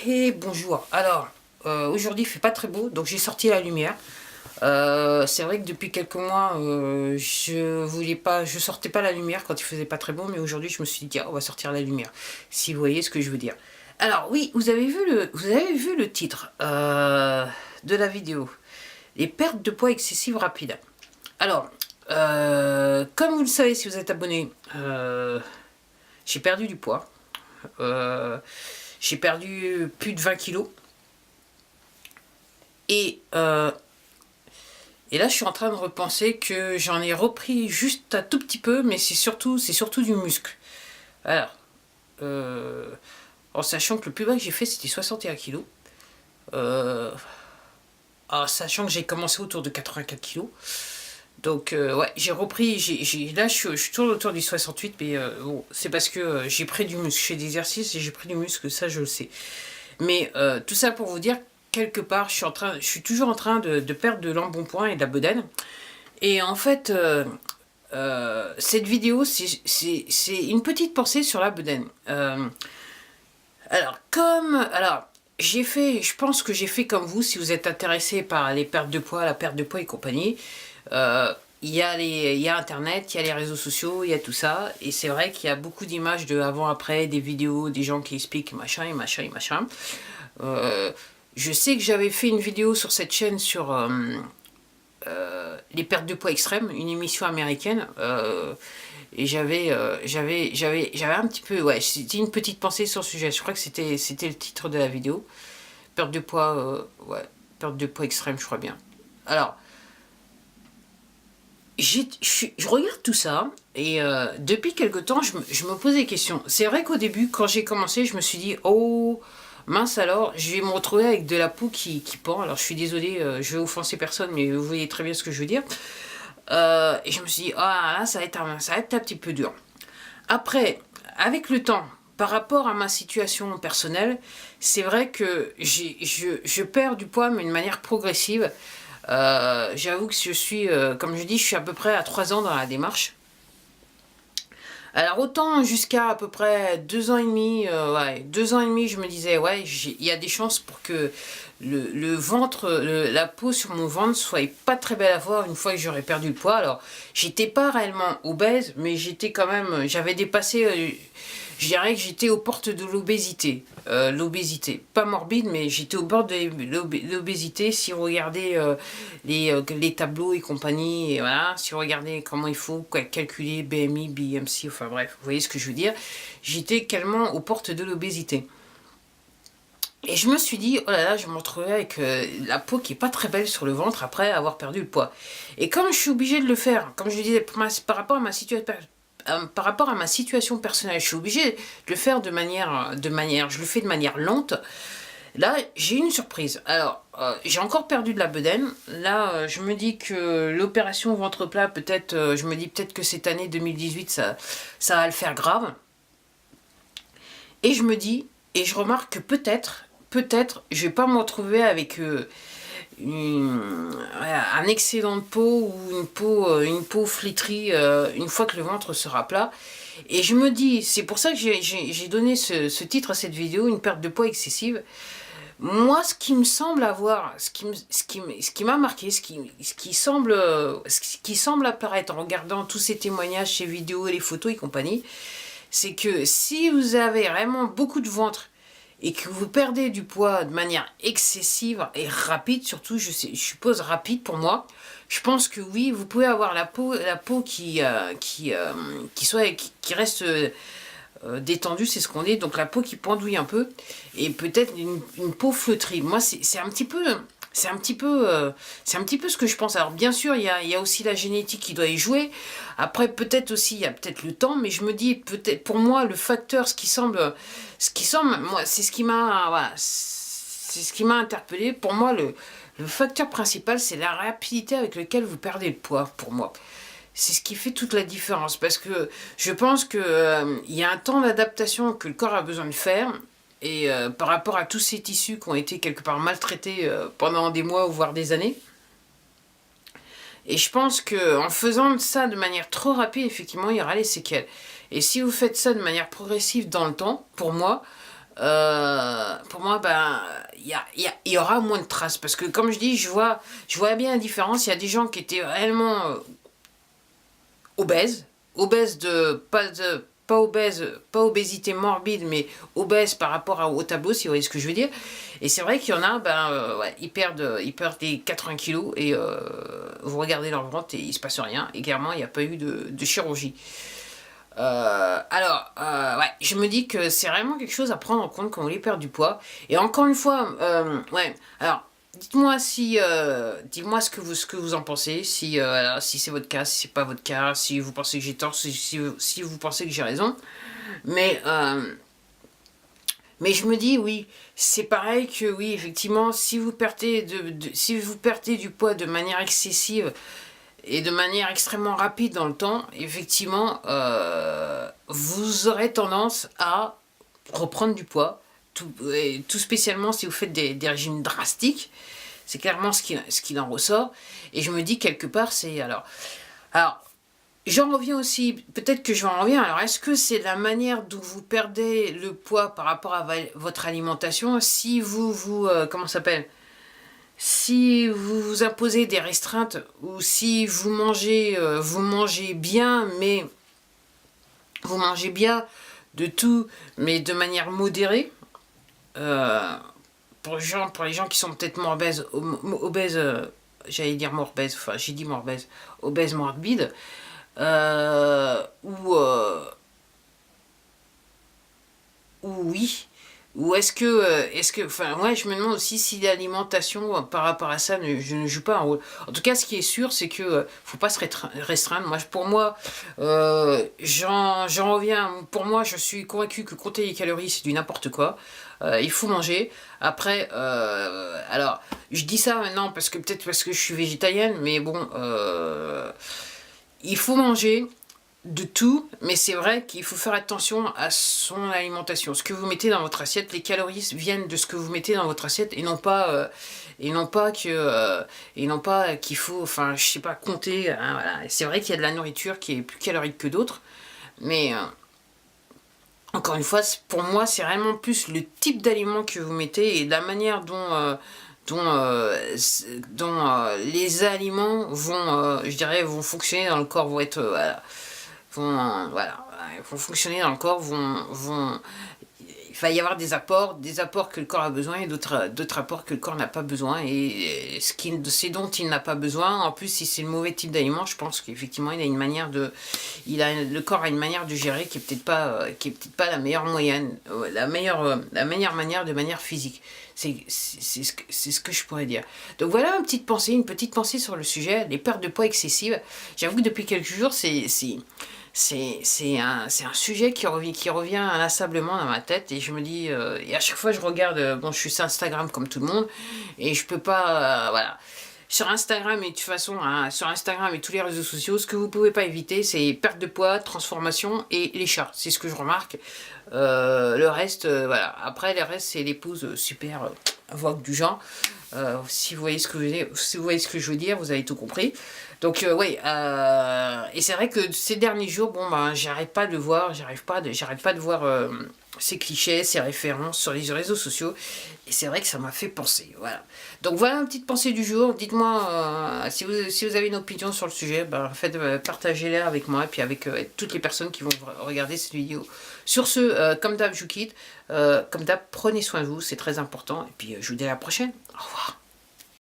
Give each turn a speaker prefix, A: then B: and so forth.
A: Et bonjour. Alors, aujourd'hui il fait pas très beau, donc j'ai sorti la lumière. C'est vrai que depuis quelques mois, je sortais pas la lumière quand il faisait pas très beau, mais aujourd'hui je me suis dit, ah, on va sortir la lumière. Si vous voyez ce que je veux dire. Alors oui, vous avez vu le titre de la vidéo. Les pertes de poids excessives rapides. Alors, comme vous le savez si vous êtes abonné, j'ai perdu du poids. Euh, j'ai perdu plus de 20 kilos. Et, euh, et là, je suis en train de repenser que j'en ai repris juste un tout petit peu, mais c'est surtout du muscle. Alors, euh, en sachant que le plus bas que j'ai fait, c'était 61 kilos. Euh, en sachant que j'ai commencé autour de 84 kilos. Donc, ouais, j'ai repris. Là, je suis toujours autour du 68, mais bon, c'est parce que j'ai pris du muscle. Je fais des exercices et j'ai pris du muscle, ça, je le sais. Mais tout ça pour vous dire, quelque part, je suis toujours en train de perdre de l'embonpoint et de la bedaine. Et en fait, cette vidéo, c'est une petite pensée sur la bedaine. Alors, je pense que j'ai fait comme vous, si vous êtes intéressé par les pertes de poids, la perte de poids et compagnie. Il y a Internet, il y a les réseaux sociaux, il y a tout ça. Et c'est vrai qu'il y a beaucoup d'images de avant-après, des vidéos, des gens qui expliquent machin et machin et machin. Euh, je sais que j'avais fait une vidéo sur cette chaîne sur les pertes de poids extrêmes, une émission américaine. Et j'avais un petit peu, ouais, c'était une petite pensée sur le sujet. Je crois que c'était le titre de la vidéo. Perte de poids, ouais, perte de poids extrême, je crois bien. Alors, je regarde tout ça et depuis quelque temps, je me pose des questions. C'est vrai qu'au début, quand j'ai commencé, je me suis dit, oh mince alors, je vais me retrouver avec de la peau qui pend. Alors je suis désolée, je vais offenser personne, mais vous voyez très bien ce que je veux dire. Et je me suis dit, ah là, ça va être un petit peu dur. Après, avec le temps, par rapport à ma situation personnelle, c'est vrai que je perds du poids, mais de manière progressive. J'avoue que comme je dis, je suis à peu près à 3 ans dans la démarche. Alors autant jusqu'à à peu près 2 ans et demi, ouais, 2 ans et demi, je me disais, ouais, il y a des chances pour que le ventre, la peau sur mon ventre soit pas très belle à voir une fois que j'aurais perdu le poids. Alors j'étais pas réellement obèse, mais j'étais quand même, j'avais dépassé, je dirais que j'étais aux portes de l'obésité. L'obésité, pas morbide, mais j'étais au bord de l'obésité. Si vous regardez les tableaux et compagnie, et voilà, si vous regardez comment il faut calculer BMI, BMC, enfin bref, vous voyez ce que je veux dire, j'étais calmement aux portes de l'obésité. Et je me suis dit, oh là là, je me retrouvais avec la peau qui est pas très belle sur le ventre après avoir perdu le poids. Et comme je suis obligée de le faire, comme je le disais, par rapport à par rapport à ma situation personnelle, je suis obligée de le faire je le fais de manière lente. Là, j'ai une surprise. Alors, j'ai encore perdu de la bedaine. Là, je me dis que l'opération ventre plat, peut-être, je me dis peut-être que cette année 2018, ça va le faire grave. Et je me dis, et je remarque que peut-être, je vais pas me retrouver avec un excédent de peau ou une peau flétrie une fois que le ventre sera plat. Et je me dis, c'est pour ça que j'ai donné ce titre à cette vidéo, une perte de poids excessive. Moi, ce qui me semble avoir, ce qui m'a marqué, ce qui semble apparaître en regardant tous ces témoignages, ces vidéos et les photos et compagnie, c'est que si vous avez vraiment beaucoup de ventre et que vous perdez du poids de manière excessive et rapide, surtout, je suppose rapide pour moi, je pense que oui, vous pouvez avoir la peau qui reste détendue, c'est ce qu'on dit, donc la peau qui pendouille un peu, et peut-être une peau flétrie. Moi, c'est un petit peu. C'est un petit peu ce que je pense. Alors bien sûr, il y a aussi la génétique qui doit y jouer. Après, peut-être aussi, il y a peut-être le temps, mais je me dis, peut-être, pour moi, le facteur, moi, c'est ce qui m'a, voilà, c'est ce qui m'a interpellé. Pour moi, le facteur principal, c'est la rapidité avec laquelle vous perdez le poids, pour moi. C'est ce qui fait toute la différence, parce que je pense que il y a un temps d'adaptation que le corps a besoin de faire, et par rapport à tous ces tissus qui ont été quelque part maltraités pendant des mois ou voire des années. Et je pense que en faisant ça de manière trop rapide, effectivement, il y aura les séquelles. Et si vous faites ça de manière progressive dans le temps, pour moi, pour moi, ben, il y aura moins de traces. Parce que, comme je dis, je vois bien la différence. Il y a des gens qui étaient réellement obèses. Obèses pas obèse, pas obésité morbide, mais obèse par rapport au tableau, si vous voyez ce que je veux dire. Et c'est vrai qu'il y en a, ben, ouais, ils perdent des 80 kilos et vous regardez leur ventre et il se passe rien. Et clairement, il n'y a pas eu de chirurgie. Ouais, je me dis que c'est vraiment quelque chose à prendre en compte quand on voulait perdre du poids. Et encore une fois, ouais, alors, dites-moi dites-moi ce que vous en pensez, si c'est votre cas, si c'est pas votre cas, si vous pensez que j'ai tort, si vous pensez que j'ai raison. Mais, euh, mais je me dis, oui, c'est pareil que, oui, effectivement, si vous perdez du poids de manière excessive, et de manière extrêmement rapide dans le temps, effectivement, vous aurez tendance à reprendre du poids, tout spécialement si vous faites des régimes drastiques. C'est clairement ce qu'il en ressort. Et je me dis quelque part, c'est alors, j'en reviens aussi, peut-être que j'en reviens. Alors, est-ce que c'est la manière dont vous perdez le poids par rapport à votre alimentation? Si comment ça s'appelle? Si vous vous imposez des restreintes ou si vous mangez bien, mais vous mangez bien de tout, mais de manière modérée, euh, pour les gens qui sont peut-être obèses, j'allais dire morbèses, enfin j'ai dit morbèses, obèses morbides, euh, ou, euh, ou oui, ou enfin, ouais, je me demande aussi si l'alimentation par rapport à ça je ne joue pas un rôle. En tout cas, ce qui est sûr, c'est que faut pas se restreindre. Pour moi, j'en reviens. Pour moi, je suis convaincu que compter les calories, c'est du n'importe quoi. Il faut manger. Après, alors, je dis ça maintenant peut-être parce que je suis végétarienne, mais bon, il faut manger de tout, mais c'est vrai qu'il faut faire attention à son alimentation. Ce que vous mettez dans votre assiette, les calories viennent de ce que vous mettez dans votre assiette et non pas qu'il faut, enfin, je sais pas, compter. Hein, voilà. C'est vrai qu'il y a de la nourriture qui est plus calorique que d'autres, mais encore une fois, pour moi, c'est vraiment plus le type d'aliment que vous mettez et la manière dont les aliments je dirais, vont fonctionner dans le corps, vont être, voilà, vont fonctionner dans le corps, il va y avoir des apports que le corps a besoin et d'autres apports que le corps n'a pas besoin. Et ce dont il n'a pas besoin, en plus, si c'est le mauvais type d'aliment, je pense qu'effectivement, le corps a une manière de gérer qui est peut-être pas la meilleure moyenne, la meilleure manière de manière physique. C'est ce que je pourrais dire. Donc voilà une petite pensée sur le sujet, les pertes de poids excessives. J'avoue que depuis quelques jours, c'est un sujet qui revient inlassablement dans ma tête et je me dis, et à chaque fois je regarde, bon je suis sur Instagram comme tout le monde et je peux pas, voilà. Sur Instagram et de toute façon, hein, sur Instagram et tous les réseaux sociaux, ce que vous pouvez pas éviter, c'est perte de poids, transformation et les chats. C'est ce que je remarque. Le reste, voilà. Après, le reste, c'est les poses super vogue du genre. Si vous voyez ce que je veux dire, vous avez tout compris. Donc oui, et c'est vrai que ces derniers jours, bon ben, j'arrête pas de voir, j'arrête pas de voir ces clichés, ces références sur les réseaux sociaux, et c'est vrai que ça m'a fait penser, voilà. Donc voilà une petite pensée du jour. Dites-moi si vous avez une opinion sur le sujet, ben, partagez-la avec moi et puis avec toutes les personnes qui vont regarder cette vidéo. Sur ce, comme d'hab, je vous quitte. Comme d'hab, prenez soin de vous, c'est très important. Et puis je vous dis à la prochaine. Au revoir.